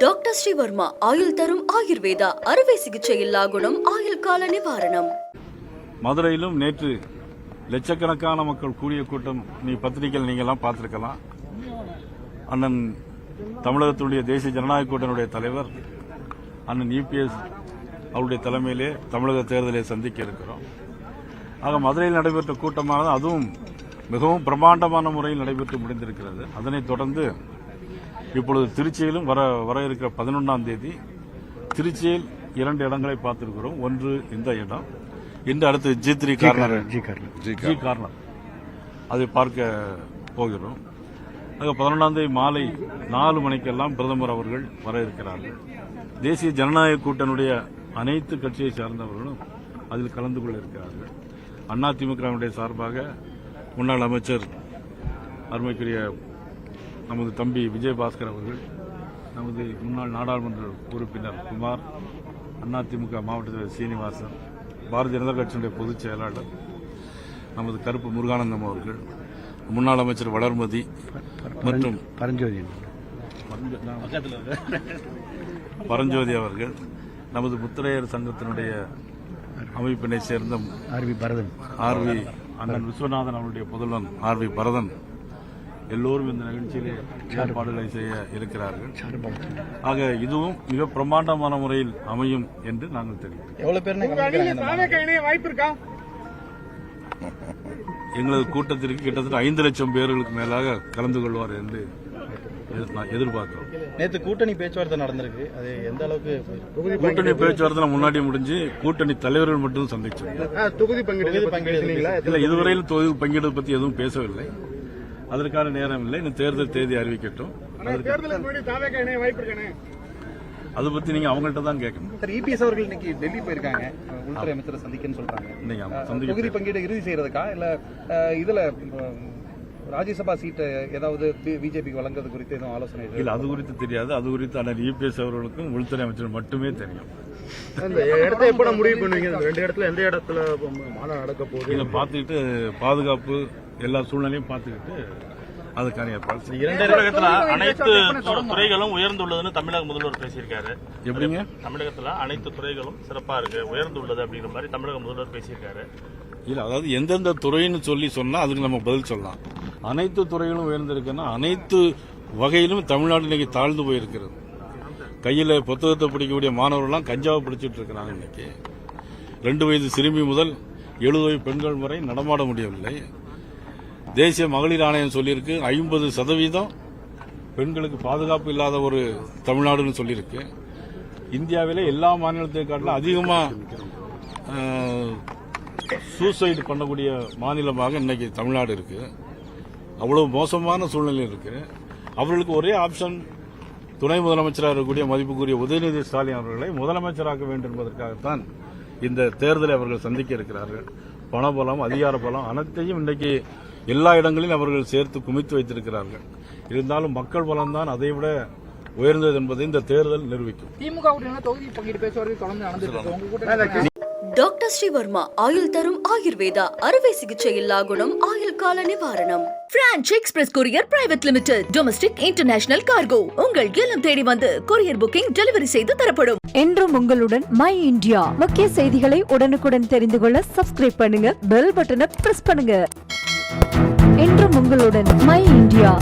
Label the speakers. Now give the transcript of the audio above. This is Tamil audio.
Speaker 1: டாக்டர் ஸ்ரீவர்மா ஆயுள் தரும் ஆயுர்வேதா அறுவை சிகிச்சையில்லா குணம் ஆயுள் கால நிவாரணம்.
Speaker 2: மதுரையிலும் நேற்று லட்சக்கணக்கான மக்கள் கூடிய கூட்டம் பத்திரிகைகள் நீங்கெல்லாம் பார்த்திருக்கலாம். அண்ணன் தமிழகத்துடைய தேசிய ஜனநாயக கூட்டணியுடைய தலைவர் அண்ணன் இபிஎஸ் அவருடைய தலைமையிலே தமிழக தேர்தலை சந்திக்க இருக்கிறோம். ஆக மதுரையில் நடைபெற்ற கூட்டமானது அதுவும் மிகவும் பிரம்மாண்டமான முறையில் நடைபெற்று முடிந்திருக்கிறது. அதனைத் தொடர்ந்து இப்பொழுது திருச்சியிலும் வர இருக்கிற 11ஆம் தேதி திருச்சியில் 2 இடங்களை பார்த்திருக்கிறோம். ஒன்று இந்த இடம், இன்று அடுத்து ஜி கார்னர் அதை பார்க்க போகிறோம். 11ஆம் தேதி மாலை 4 மணிக்கெல்லாம் பிரதமர் அவர்கள் வர இருக்கிறார்கள். தேசிய ஜனநாயக கூட்டணியுடைய அனைத்து கட்சியை சார்ந்தவர்களும் அதில் கலந்து கொள்ள இருக்கிறார்கள். அதிமுகவினுடைய சார்பாக முன்னாள் அமைச்சர் அருமைக்குரிய நமது தம்பி விஜயபாஸ்கர் அவர்கள், நமது முன்னாள் நாடாளுமன்ற உறுப்பினர் குமார், அதிமுக மாவட்ட தலைவர் சீனிவாசன், பாரதிய ஜனதா கட்சியினுடைய பொதுச் செயலாளர் நமது கருப்பு முருகானந்தம் அவர்கள், முன்னாள் அமைச்சர் வளர்மதி மற்றும் பரஞ்சோதி அவர்கள், நமது முத்திரையர் சங்கத்தினுடைய அமைப்பினை சேர்ந்த ஆர்வி அண்ணன் விஸ்வநாதன் அவருடைய புதல்வன் ஆர்வி பரதன் எல்லோரும் இந்த நிகழ்ச்சியிலே ஏற்பாடுகளை செய்ய இருக்கிறார்கள். ஆக இதுவும் மிக பிரம்மாண்டமான முறையில் அமையும் என்று நாங்கள் தெரிவிக்கிறோம்.
Speaker 3: வாய்ப்பு இருக்கா?
Speaker 2: எங்களது கூட்டத்திற்கு கிட்டத்தட்ட 5 லட்சம் பேர்களுக்கு மேலாக கலந்து கொள்வார் என்று எதிர்பார்க்கிறோம்.
Speaker 3: நேற்று கூட்டணி பேச்சுவார்த்தை நடந்திருக்கு. அது எந்த அளவுக்கு?
Speaker 2: கூட்டணி பேச்சுவார்த்தை முன்னாடி முடிஞ்சு கூட்டணி தலைவர்கள் மட்டும் சந்திச்சோம்.
Speaker 3: தொகுதி பங்கீடு
Speaker 2: இல்ல, இதுவரையில் தொகுதி பங்கீடு பற்றி எதுவும் பேசவில்லை. அதற்கான நேரம் இல்லை. இன்னும் தேர்தல் தேதி அறிவிக்கட்டும். அது பத்தி நீங்க அவங்கள்ட்ட தான் கேட்கணும்.
Speaker 3: இபிஎஸ் அவர்கள் இன்னைக்கு டெல்லி போயிருக்காங்க, உள்துறை அமைச்சரை சந்திக்கன்னு சொல்றாங்க. தொகுதி பங்கீடு இறுதி செய்யறதுக்கா இல்ல இதுல ராஜ்யசபா சீட்டை ஏதாவது பிஜேபிக்கு வழங்குறது குறித்து எதுவும் ஆலோசனை
Speaker 2: இல்ல? அது குறித்து தெரியாது. அது குறித்து அண்ணன் இபிஎஸ் அவர்களுக்கும் உள்துறை அமைச்சர் மட்டுமே தெரியும்.
Speaker 3: இந்த இடத்தை எப்ப முடிவு பண்ணுவீங்க? 2 இடத்துல எந்த இடத்துல மாநாடு நடக்க போகுது
Speaker 2: இதை பார்த்துக்கிட்டு பாதுகாப்பு எல்லா சூழ்நிலையும் பார்த்துக்கிட்டு அதுக்கான ஏற்பாடு.
Speaker 4: 2 தமிழகத்துல அனைத்து துறைகளும் உயர்ந்துள்ளதுன்னு தமிழக முதல்வர் பேசியிருக்காரு.
Speaker 2: எப்படிங்க?
Speaker 4: தமிழகத்துல அனைத்து துறைகளும் சிறப்பா இருக்கு, உயர்ந்துள்ளது அப்படிங்கிற மாதிரி தமிழக முதல்வர் பேசியிருக்காரு.
Speaker 2: இல்ல, அதாவது எந்தெந்த துறைன்னு சொல்லி சொன்னா அதுக்கு நம்ம பதில் சொல்லலாம். அனைத்து துறைகளும் உயர்ந்திருக்குன்னா அனைத்து வகையிலும் தமிழ்நாடு இன்னைக்கு தாழ்ந்து போயிருக்கிறது. கையில புத்தகத்தை பிடிக்கக்கூடிய மாணவர்கள்லாம் கஞ்சாவை பிடிச்சிட்டு இருக்கிறாங்க. இன்னைக்கு 2 வயது சிறுமி முதல் 70 வயது பெண்கள் வரை நடமாட முடியவில்லை. தேசிய மகளிர் ஆணையம் சொல்லியிருக்கு 50% பெண்களுக்கு பாதுகாப்பு இல்லாத ஒரு தமிழ்நாடுன்னு சொல்லியிருக்கு. இந்தியாவிலே எல்லா மாநிலத்தை காட்டிலும் அதிகமா சூசைடு பண்ணக்கூடிய மாநிலமாக இன்னைக்கு தமிழ்நாடு இருக்கு. அவ்வளவு மோசமான சூழ்நிலை இருக்கு. அவர்களுக்கு ஒரே ஆப்ஷன் துணை முதலமைச்சராக இருக்கக்கூடிய மதிப்புக்குரிய உதயநிதி ஸ்டாலின் அவர்களை முதலமைச்சராக்க வேண்டும் என்பதற்காகத்தான் இந்த தேர்தலை அவர்கள் சந்திக்க இருக்கிறார்கள். பணபலம், அதிகார பலம் அனைத்தையும் இன்றைக்கு எல்லா இடங்களிலும் அவர்கள் சேர்த்து குமித்து வைத்திருக்கிறார்கள். இருந்தாலும் மக்கள் பலம் தான் அதைவிட உயர்ந்தது என்பதை இந்த தேர்தல் நிரூபிக்கும்.
Speaker 3: திமுக தொகுதி பங்கீடு பேச்சுவார்த்தை தொடர்ந்து நடந்துட்டு
Speaker 1: டாக்டர் ஸ்ரீவர்மா ஆயுள் தரும் ஆயுர்வேதா அறுவை சிகிச்சையில்லா குணம் ஆயுள் கால நிவாரணம். Branch express courier private limited. Domestic international cargo. உங்கள் இல்லம் தேடி வந்து கொரியர் புக்கிங் டெலிவரி செய்து தரப்படும்.
Speaker 5: என்றும் உங்களுடன் மை இந்தியா. முக்கிய செய்திகளை உடனுக்குடன் தெரிந்து கொள்ள சப்ஸ்கிரைப் பண்ணுங்க, பெல் பட்டனை பிரஸ் பண்ணுங்க. என்றும் உங்களுடன் மை இந்தியா.